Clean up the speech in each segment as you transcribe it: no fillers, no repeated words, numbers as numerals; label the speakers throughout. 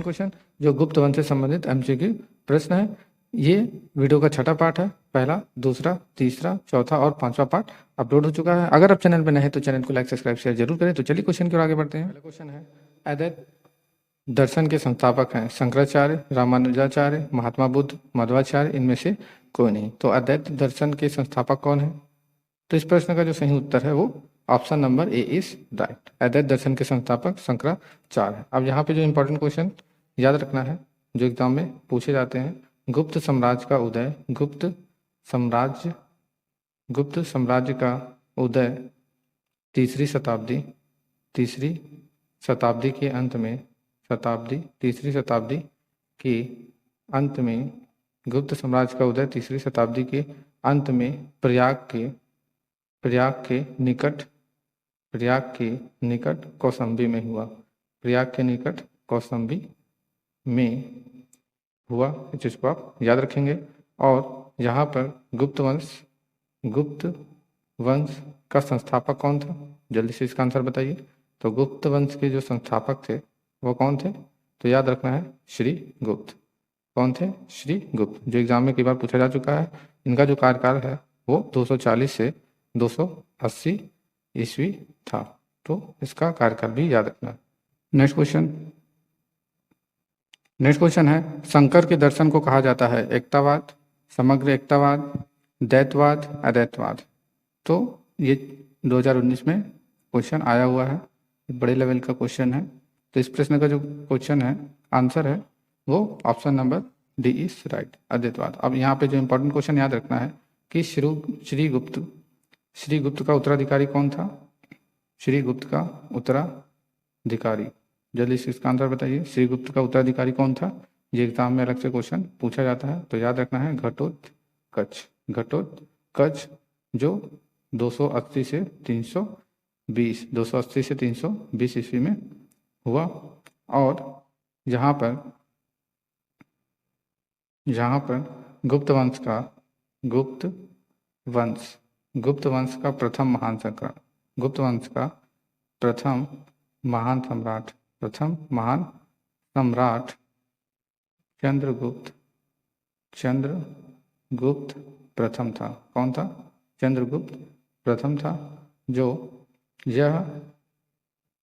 Speaker 1: Question जो गुप्त वंश से संबंधित एमसीक्यू प्रश्न है। ये वीडियो का छठा पार्ट है। पहला, दूसरा, तीसरा, चौथा और पांचवा पार्ट अपलोड हो चुका है। अगर आप चैनल पर नए हैं तो चैनल को लाइक, सब्सक्राइब, शेयर जरूर करें। तो चलिए क्वेश्चन की ओर आगे बढ़ते हैं। पहला क्वेश्चन है, अद्वैत दर्शन के संस्थापक हैं शंकराचार्य, रामानुजाचार्य, महात्मा बुद्ध, मध्वाचार्य, इनमें से कोई नहीं। तो अद्वैत दर्शन के संस्थापक कौन है? तो इस प्रश्न का जो सही उत्तर है वो option number A is right. Advaita दर्शन के संस्थापक शंकराचार्य है। अब यहाँ पे जो इंपॉर्टेंट क्वेश्चन याद रखना है जो एग्जाम में पूछे जाते हैं, गुप्त साम्राज्य का उदय, गुप्त साम्राज्य का उदय तीसरी शताब्दी के अंत में, तीसरी शताब्दी के अंत में, गुप्त साम्राज्य का उदय तीसरी शताब्दी के अंत में प्रयाग के निकट कौशाम्बी में हुआ। प्रयाग के निकट कौशाम्बी में हुआ, इस चीज को आप याद रखेंगे। और यहाँ पर गुप्त वंश का संस्थापक कौन था? जल्दी से इसका आंसर बताइए। तो गुप्त वंश के जो संस्थापक थे वो कौन थे? तो याद रखना है श्री गुप्त। कौन थे? श्री गुप्त, जो एग्जाम में कई बार पूछा जा चुका है। इनका जो कार्यकाल है वो 240 से 280 ईस्वी था। तो इसका कार्यकाल भी याद रखना। नेक्स्ट क्वेश्चन है, शंकर के दर्शन को कहा जाता है एकतावाद, समग्र एकतावाद, द्वैतवाद, अद्वैतवाद। तो ये 2019 में क्वेश्चन आया हुआ है, बड़े लेवल का क्वेश्चन है। तो इस प्रश्न का जो क्वेश्चन है, आंसर है वो option number D is right, Advaitavad. अब यहाँ पे जो इंपॉर्टेंट क्वेश्चन याद रखना है कि श्री गुप्त का उत्तराधिकारी कौन था? श्री गुप्त का उत्तराधिकारी, जल्दी से इसका आंसर बताइए। श्री गुप्त का उत्तराधिकारी कौन था? ये एग्जाम में अलग से क्वेश्चन पूछा जाता है। तो याद रखना है घटोत्कच, जो 280 से 320 ईस्वी में हुआ। और यहाँ पर गुप्त वंश का प्रथम महान सम्राट चंद्रगुप्त प्रथम था। कौन था? चंद्रगुप्त प्रथम था। जो यह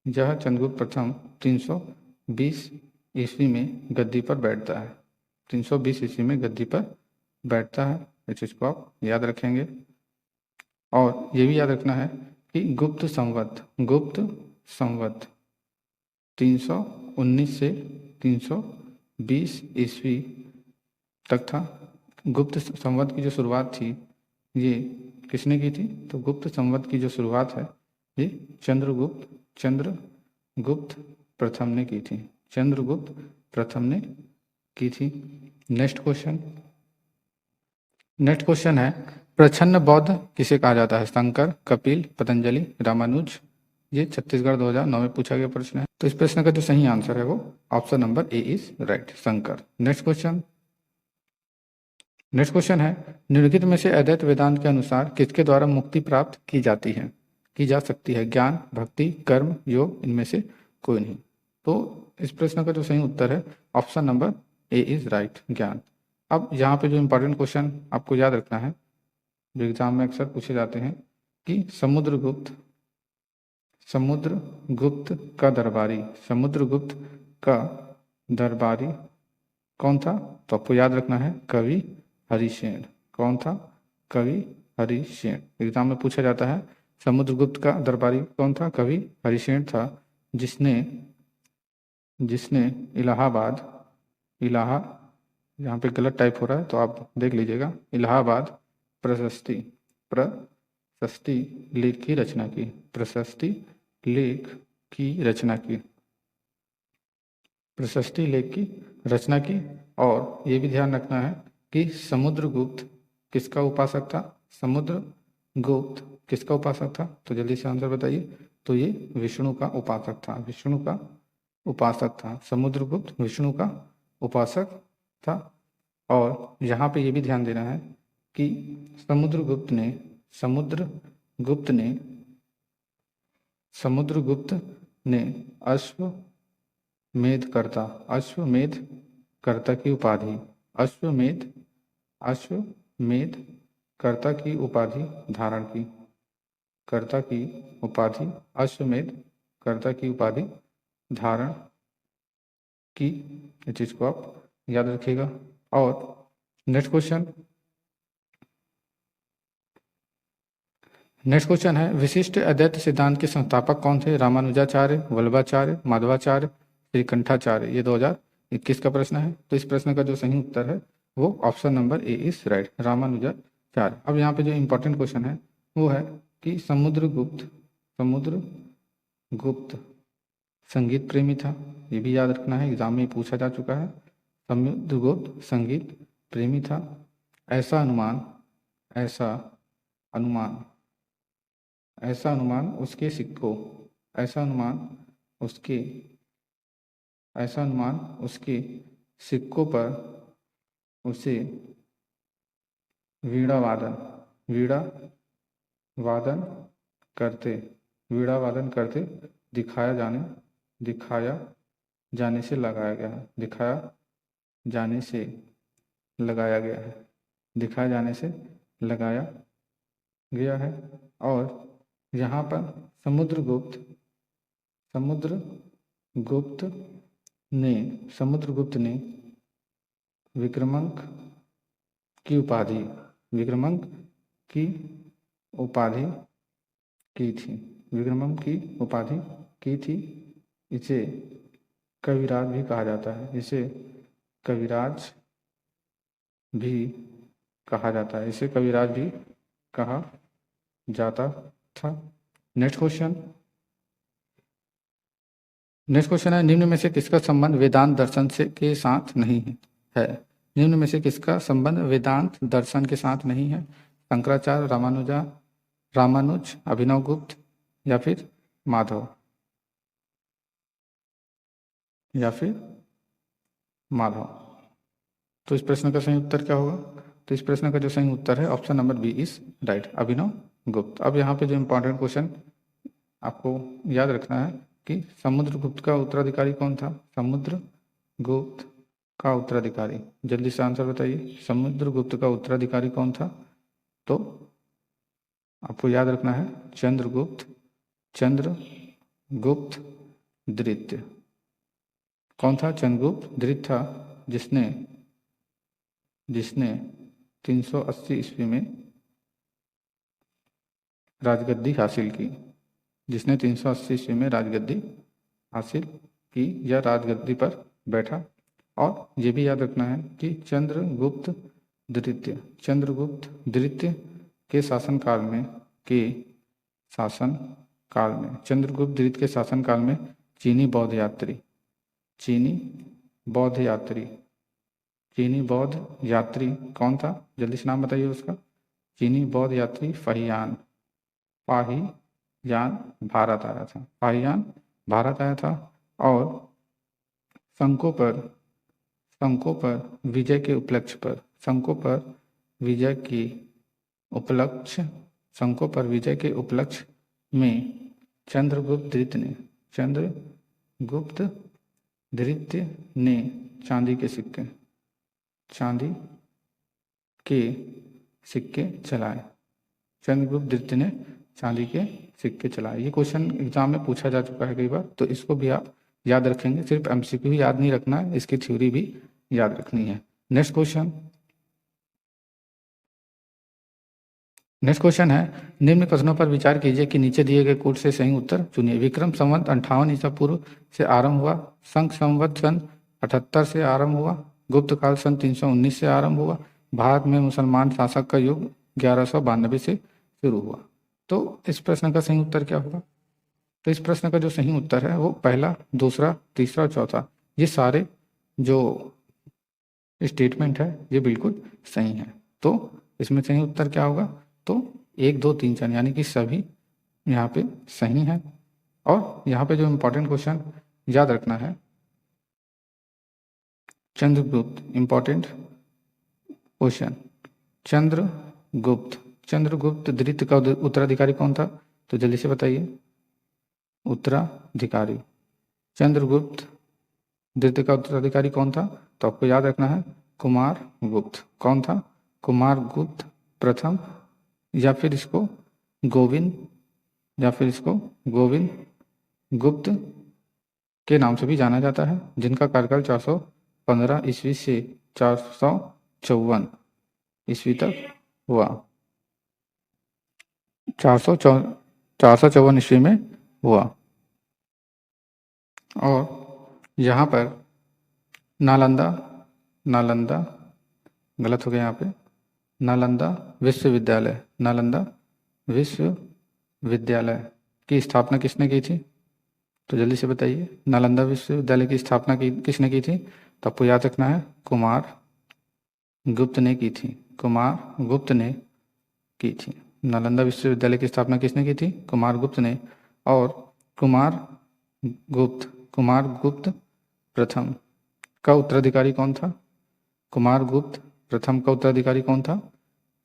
Speaker 1: चंद्रगुप्त प्रथम 320 ईस्वी में गद्दी पर बैठता है। 320 ईस्वी में गद्दी पर बैठता है, इस चीज को आप याद रखेंगे। और ये भी याद रखना है कि गुप्त संवत 319 से 320 ईस्वी तक था। गुप्त संवत की जो शुरुआत थी ये किसने की थी? तो गुप्त संवत की जो शुरुआत है ये चंद्रगुप्त प्रथम ने की थी। नेक्स्ट क्वेश्चन है, प्रछन्न बौद्ध किसे कहा जाता है? शंकर, कपिल, पतंजलि, रामानुज। ये छत्तीसगढ़ 2009 में पूछा गया प्रश्न है। तो इस प्रश्न का जो सही आंसर है वो option number A is right, Shankar. Next question है, निम्नलिखित में से अद्वैत वेदांत के अनुसार किसके द्वारा मुक्ति प्राप्त की जा सकती है? ज्ञान, भक्ति, कर्म, योग, इनमें से कोई नहीं। तो इस प्रश्न का जो सही उत्तर है option number A is right, ज्ञान। अब यहाँ पे जो इंपॉर्टेंट क्वेश्चन आपको याद रखना है जो एग्जाम में अक्सर पूछे जाते हैं कि समुद्रगुप्त का दरबारी कौन था? तो आपको याद रखना है कवि हरिसेन। कौन था? कवि हरिसेन। एग्जाम में पूछा जाता है समुद्रगुप्त का दरबारी कौन था? कवि हरिसेन था, जिसने इलाहाबाद, यहाँ पे गलत टाइप हो रहा है तो आप देख लीजिएगा, इलाहाबाद प्रशस्ति लेख की रचना की। प्रशस्ति लेख की रचना की। और ये भी ध्यान रखना है कि समुद्रगुप्त किसका उपासक था? समुद्रगुप्त किसका उपासक था? तो जल्दी से आंसर बताइए। तो ये विष्णु का उपासक था। समुद्रगुप्त विष्णु का उपासक था। और यहाँ पे ये भी ध्यान देना है कि समुद्रगुप्त ने कर्ता, अश्वमेध कर्ता की उपाधि, अश्वमेध कर्ता की उपाधि धारण की, कर्ता की उपाधि, अश्वमेध कर्ता की उपाधि धारण की। इस चीज को आप याद रखिएगा। और नेक्स्ट क्वेश्चन है, विशिष्ट अद्वैत सिद्धांत के संस्थापक कौन थे? रामानुजाचार्य, वल्लभाचार्य, माधवाचार्य, श्रीकंठाचार्य। ये 2021 का प्रश्न है। तो इस प्रश्न का जो सही उत्तर है वो option number A is right, Ramanujacharya. अब यहाँ पे जो इम्पोर्टेंट क्वेश्चन है वो है कि समुद्रगुप्त संगीत प्रेमी था। ये भी याद रखना है, एग्जाम में पूछा जा चुका है। समुद्रगुप्त संगीत प्रेमी था। ऐसा अनुमान उसके सिक्कों पर उसे वीणा वादन करते दिखाया जाने से लगाया गया है। और यहाँ पर समुद्रगुप्त ने विक्रमांक की उपाधि की थी। इसे कविराज भी कहा जाता है। इसे कविराज भी कहा जाता था। नेक्स्ट क्वेश्चन है, निम्न में से किसका संबंध वेदांत दर्शन के साथ नहीं है? निम्न में से किसका संबंध वेदांत दर्शन के साथ नहीं है? शंकराचार्य, रामानुज, अभिनवगुप्त या फिर माधव। तो इस प्रश्न का सही उत्तर क्या होगा? तो इस प्रश्न का जो सही उत्तर है option number B is right, Abhinavagupta. अब यहाँ पे जो इम्पोर्टेंट क्वेश्चन आपको याद रखना है कि समुद्रगुप्त का उत्तराधिकारी कौन था? समुद्रगुप्त का उत्तराधिकारी, जल्दी से आंसर बताइए। समुद्रगुप्त का उत्तराधिकारी कौन था? तो आपको याद रखना है चंद्रगुप्त द्वितीय। कौन था? चंद्रगुप्त द्वितीय था, जिसने 380 ईस्वी में राजगद्दी हासिल की। 380 ईस्वी में राजगद्दी हासिल की या राजगद्दी पर बैठा। और ये भी याद रखना है कि चंद्रगुप्त द्वितीय के शासनकाल में चीनी बौद्ध यात्री कौन था? जल्दी से नाम बताइए उसका। चीनी बौद्ध यात्री फाहियान भारत आया था। और शंकों पर विजय के उपलक्ष्य में चंद्रगुप्त द्वितीय ने चांदी के सिक्के चलाए। चंद्रगुप्त द्वितीय ने चांदी के सिक्के चलाए। ये क्वेश्चन एग्जाम में पूछा जा चुका है कई बार, तो इसको भी आप याद रखेंगे। सिर्फ एमसीक्यू ही याद नहीं रखना है, इसकी थ्योरी भी याद रखनी है। नेक्स्ट क्वेश्चन है, निम्न कथनों पर विचार कीजिए कि नीचे दिए गए कोड से सही उत्तर चुनिए। विक्रम संवत 58 ईसा पूर्व से आरंभ हुआ। शंख संवत सन 78 से आरंभ हुआ। गुप्त काल सन 319 से आरंभ हुआ। भारत में मुसलमान शासक का युग 1192 से शुरू हुआ। तो इस प्रश्न का सही उत्तर क्या होगा? तो इस प्रश्न का जो सही उत्तर है वो पहला, दूसरा, तीसरा और चौथा, ये सारे जो स्टेटमेंट है ये बिल्कुल सही है। तो इसमें सही उत्तर क्या होगा? तो 1, 2, 3, 4 यानी कि सभी यहाँ पे सही है। और यहाँ पे जो इम्पोर्टेंट क्वेश्चन याद रखना है, चंद्रगुप्त, इम्पोर्टेंट क्वेश्चन, चंद्रगुप्त द्वितीय का उत्तराधिकारी कौन था? तो जल्दी से बताइए। उत्तराधिकारी चंद्रगुप्त द्वितीय का उत्तराधिकारी कौन था? तो आपको याद रखना है कुमार गुप्त। कौन था? कुमार गुप्त प्रथम, या फिर इसको गोविंद, या फिर इसको गोविंद गुप्त के नाम से भी जाना जाता है, जिनका कार्यकाल 415 ईस्वी से 454 ईस्वी तक हुआ। 454 ईस्वी में हुआ। और यहाँ पर नालंदा, नालंदा गलत हो गया यहाँ पे, नालंदा विश्वविद्यालय, नालंदा विश्वविद्यालय की स्थापना किसने की थी? तो जल्दी से बताइए, नालंदा विश्वविद्यालय की स्थापना की किसने की थी? तो आपको याद रखना है कुमार गुप्त ने की थी, कुमार गुप्त ने की थी। नालंदा विश्वविद्यालय की स्थापना किसने की थी? कुमार गुप्त ने। और कुमार गुप्त प्रथम का उत्तराधिकारी कौन था? कुमार गुप्त प्रथम का उत्तराधिकारी कौन था?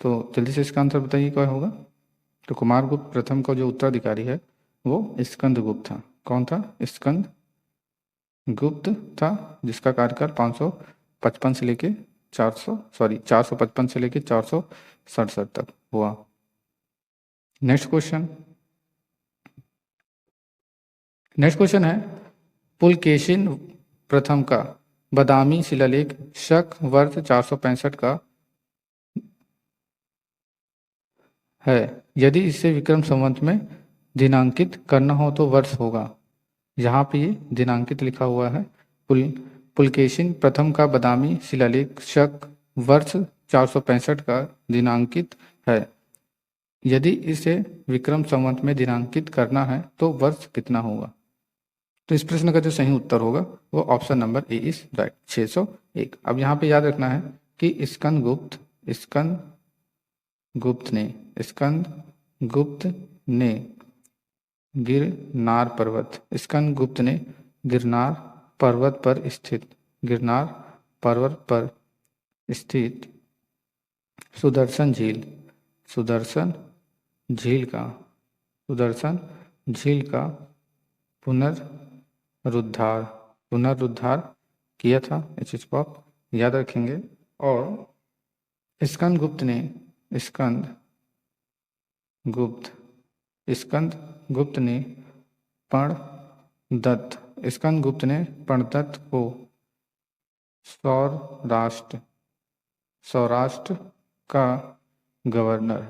Speaker 1: तो जल्दी से इसका आंसर बताइए क्या होगा। तो कुमार गुप्त प्रथम का जो उत्तराधिकारी है वो स्कंद गुप्त था। कौन था? स्कंद गुप्त था, जिसका कार्यकाल 555 से लेके 455 से लेके 467 तक हुआ। नेक्स्ट क्वेश्चन है पुलकेशिन प्रथम का बादामी शिलालेख शक वर्ष 465 का है। यदि इसे विक्रम संवत में दिनांकित करना हो तो वर्ष होगा। यहाँ पे ये दिनांकित लिखा हुआ है। पुलकेशिन प्रथम का बादामी शिलालेख शक वर्ष 465 का दिनांकित है। यदि इसे विक्रम संवत में दिनांकित करना है तो वर्ष कितना होगा? तो इस प्रश्न का जो सही उत्तर होगा वो option number A is right, 601। अब यहाँ पे याद रखना है कि स्कंद गुप्त ने गिरनार पर्वत पर स्थित सुदर्शन झील का पुनरुद्धार किया था। इस चीज को आप याद रखेंगे। और स्कंद गुप्त ने प्रणदत्त को सौराष्ट्र का गवर्नर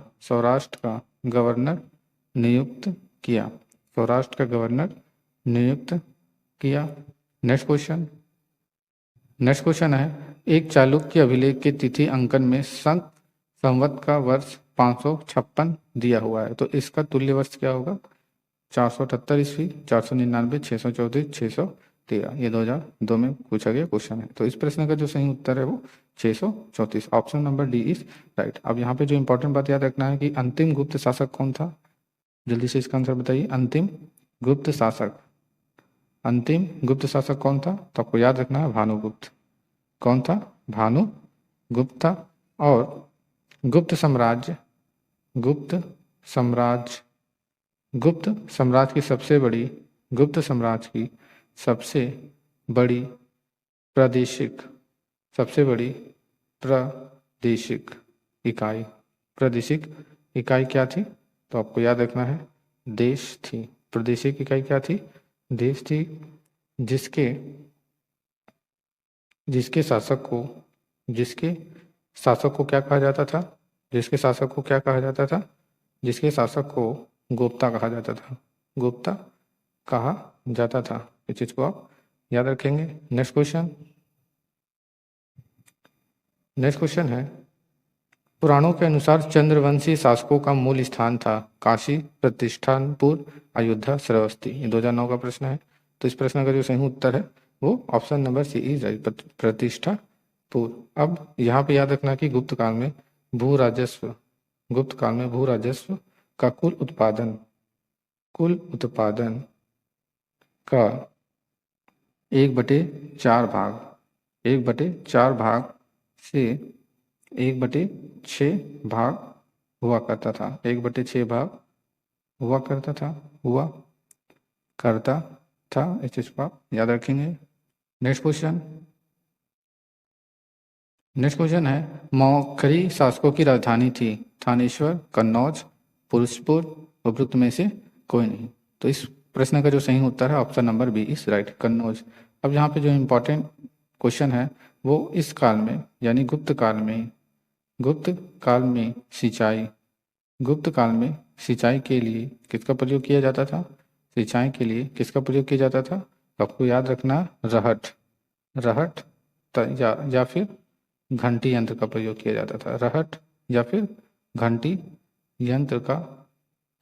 Speaker 1: नियुक्त किया। नेक्स्ट क्वेश्चन है एक चालुक्य अभिलेख के तिथि अंकन में संवत का वर्ष 556 दिया हुआ है, तो इसका तुल्य वर्ष क्या होगा? 478 ईस्वी, 499, 634, 613। ये 2002 में पूछा गया क्वेश्चन है। तो इस प्रश्न का जो सही उत्तर है वो 634, option number D is right. अब यहाँ पे जो इंपॉर्टेंट बात याद रखना है कि अंतिम गुप्त शासक कौन था? जल्दी से इसका आंसर बताइए। अंतिम गुप्त शासक कौन था? तो आपको याद रखना है भानुगुप्त। कौन था? भानुगुप्त था। और गुप्त साम्राज्य की सबसे बड़ी प्रादेशिक इकाई क्या थी? तो आपको याद रखना है देश थी। प्रादेशिक इकाई क्या थी? देश थी, जिसके शासक को क्या कहा जाता था? जिसके शासक को गुप्ता कहा जाता था। इस चीज को आप याद रखेंगे। नेक्स्ट क्वेश्चन है पुराणों के अनुसार चंद्रवंशी शासकों का मूल स्थान था काशी, प्रतिष्ठानपुर, अयोध्या, श्रावस्ती। ये 2009 का प्रश्न है। तो इस प्रश्न का जो सही उत्तर है वो option number C is right, Pratishthapur. अब यहाँ पे याद रखना कि गुप्त काल में भू राजस्व का कुल उत्पादन का 1/4 भाग से 1/6 भाग हुआ करता था। 1/6 भाग हुआ करता था। इस चीज को आप याद रखेंगे। नेक्स्ट क्वेश्चन, नेक्स्ट क्वेश्चन है मौखरी शासकों की राजधानी थी थानेश्वर, कन्नौज, पुरुषपुर, उपरोक्त में से कोई नहीं। तो इस प्रश्न का जो सही उत्तर है option number B is right, Kannauj. अब यहाँ पे जो इम्पोर्टेंट क्वेश्चन है वो इस काल में यानी गुप्त काल में, गुप्त काल में सिंचाई, गुप्त काल में सिंचाई के लिए किसका प्रयोग किया जाता था? सिंचाई के लिए किसका प्रयोग किया जाता था? आपको याद रखना रहट, रहट या फिर घंटी यंत्र का प्रयोग किया जाता था। रहट या फिर घंटी यंत्र का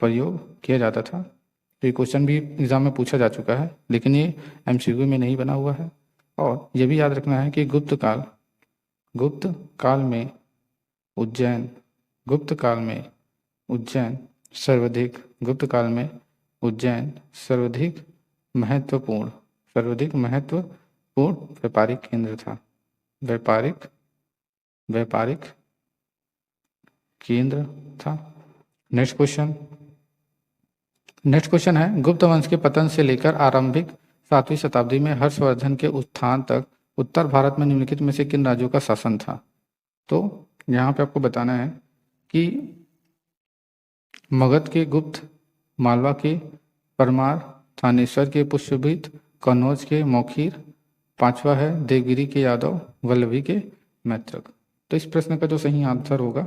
Speaker 1: प्रयोग किया जाता था। तो ये क्वेश्चन भी एग्जाम में पूछा जा चुका है, लेकिन ये एमसीक्यू में नहीं बना हुआ है। और ये भी याद रखना है कि गुप्त काल में उज्जैन, गुप्त काल में उज्जैन सर्वाधिक, गुप्त काल में उज्जैन सर्वाधिक महत्वपूर्ण व्यापारिक केंद्र था, व्यापारिक केंद्र था। नेक्स्ट क्वेश्चन है गुप्त वंश के पतन से लेकर आरंभिक 7वीं शताब्दी में हर्षवर्धन के उत्थान तक उत्तर भारत में निम्नलिखित में से किन राज्यों का शासन था? तो यहाँ पे आपको बताना है कि मगध के गुप्त, मालवा के परमार, थानेश्वर के पुष्यभूत, कन्नौज के मौखीर, पांचवा है देवगिरी के यादव, वल्लभी के मैत्रक। तो इस प्रश्न का जो सही आंसर होगा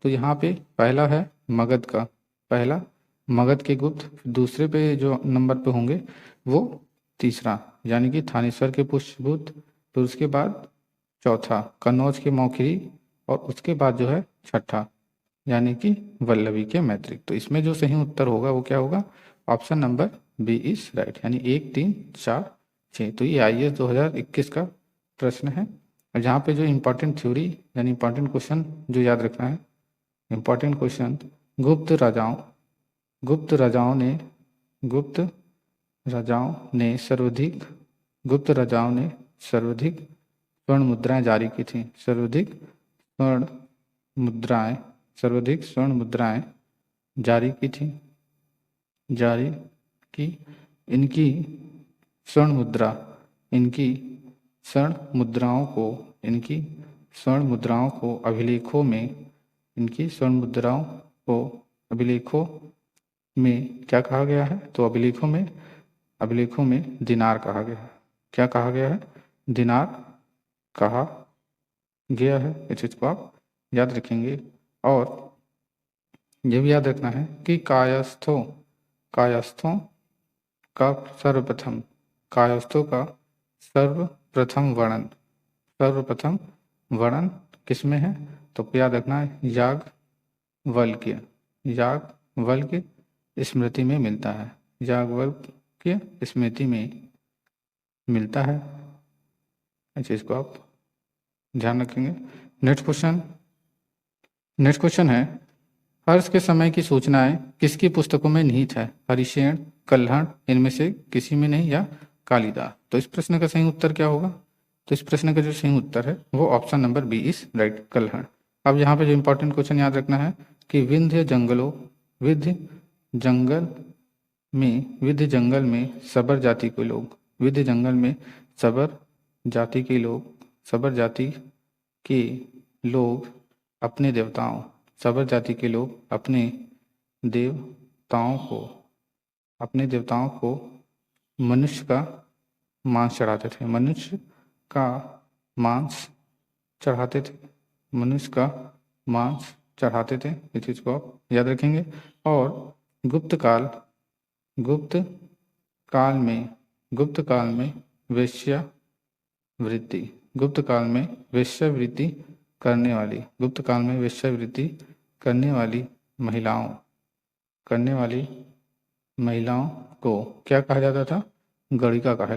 Speaker 1: तो यहाँ पे पहला है मगध का, पहला मगध के गुप्त, दूसरे पे जो नंबर पे होंगे वो तीसरा यानी कि थानेश्वर के पुष्यभूत, फिर उसके बाद चौथा कन्नौज के मौखरी और उसके बाद जो है छठा यानी कि वल्लभी के मैत्रिक। तो इसमें जो सही उत्तर होगा वो क्या होगा? Option number B is right, यानी 1, 3, 4, 6। तो ये IAS 2021 का प्रश्न है। और यहाँ पे जो इम्पोर्टेंट थ्योरी यानी इम्पोर्टेंट क्वेश्चन जो याद रखना है, इम्पोर्टेंट क्वेश्चन, गुप्त राजाओं ने सर्वाधिक स्वर्ण मुद्राएं जारी की थी, सर्वाधिक स्वर्ण मुद्राएं जारी की। इनकी स्वर्ण मुद्राओं को अभिलेखों में क्या कहा गया है? तो अभिलेखों में दिनार कहा गया है। क्या कहा गया है? दिनार कहा गया है। इस चीज को आप याद रखेंगे। और यह भी याद रखना है कि कायस्थों का सर्वप्रथम वर्णन किसमें है? तो याद रखना है याज्ञवल्क्य स्मृति में मिलता है, याज्ञवल्क्य स्मृति में मिलता है। इस चीज को आप ध्यान रखेंगे। नेक्स्ट क्वेश्चन है हर्ष के समय की सूचनाएं किसकी पुस्तकों में निहित है? हरिशेन, कल्हण, इनमें से किसी में नहीं, या कालिदास। तो इस प्रश्न का सही उत्तर क्या होगा? तो इस प्रश्न का जो सही उत्तर है वो option number B is right, Kalhana. अब यहाँ पे जो इंपॉर्टेंट क्वेश्चन याद रखना है कि विंध्य जंगल में सबर जाति के लोग, सबर जाति के लोग अपने देवताओं, देवताओं को मनुष्य का मांस चढ़ाते थे, मनुष्य का मांस चढ़ाते थे। इस चीज को आप याद रखेंगे। और गुप्त काल में वेश्यावृत्ति करने वाली महिलाओं को क्या कहा जाता था? गणिका कहा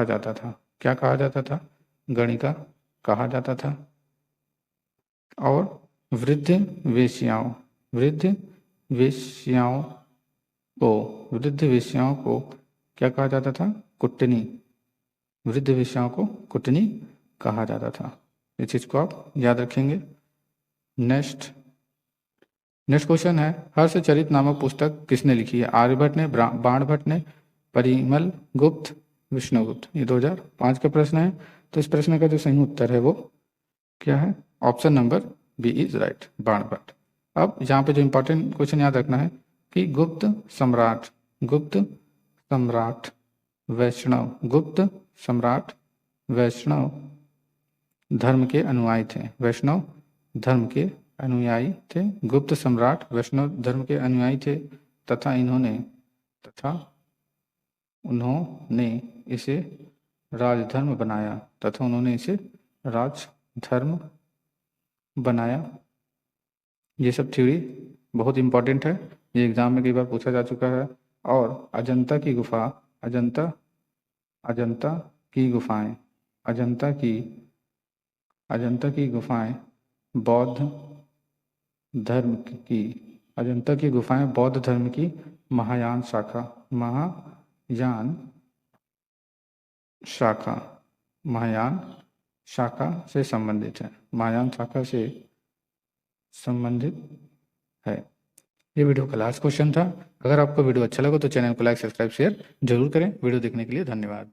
Speaker 1: जाता था। क्या कहा जाता था? गणिका कहा जाता था। और वृद्ध वेश्याओं को क्या कहा जाता था? कुटनी। वृद्ध वेश्याओं को कुटनी कहा जाता था। इस चीज को आप याद रखेंगे। नेक्स्ट क्वेश्चन है हर्षचरित नामक पुस्तक किसने लिखी है? आर्यभट्ट ने, बाणभट्ट ने, परिमल गुप्त, विष्णुगुप्त। ये 2005 का प्रश्न है। तो इस प्रश्न का जो सही उत्तर है वो क्या है? Option number B is right, Banabhatta. अब यहाँ पे जो इंपॉर्टेंट क्वेश्चन याद रखना है कि गुप्त सम्राट वैष्णव, गुप्त सम्राट वैष्णव धर्म के अनुयायी थे, वैष्णव धर्म के अनुयायी थे, गुप्त सम्राट वैष्णव धर्म के अनुयायी थे तथा उन्होंने इसे राजधर्म बनाया, ये सब थ्योरी बहुत इंपॉर्टेंट है, ये एग्जाम में कई बार पूछा जा चुका है। और अजंता की गुफाएं बौद्ध धर्म की महायान शाखा से संबंधित है। ये वीडियो का लास्ट क्वेश्चन था। अगर आपको वीडियो अच्छा लगा तो चैनल को लाइक, सब्सक्राइब, शेयर जरूर करें। वीडियो देखने के लिए धन्यवाद।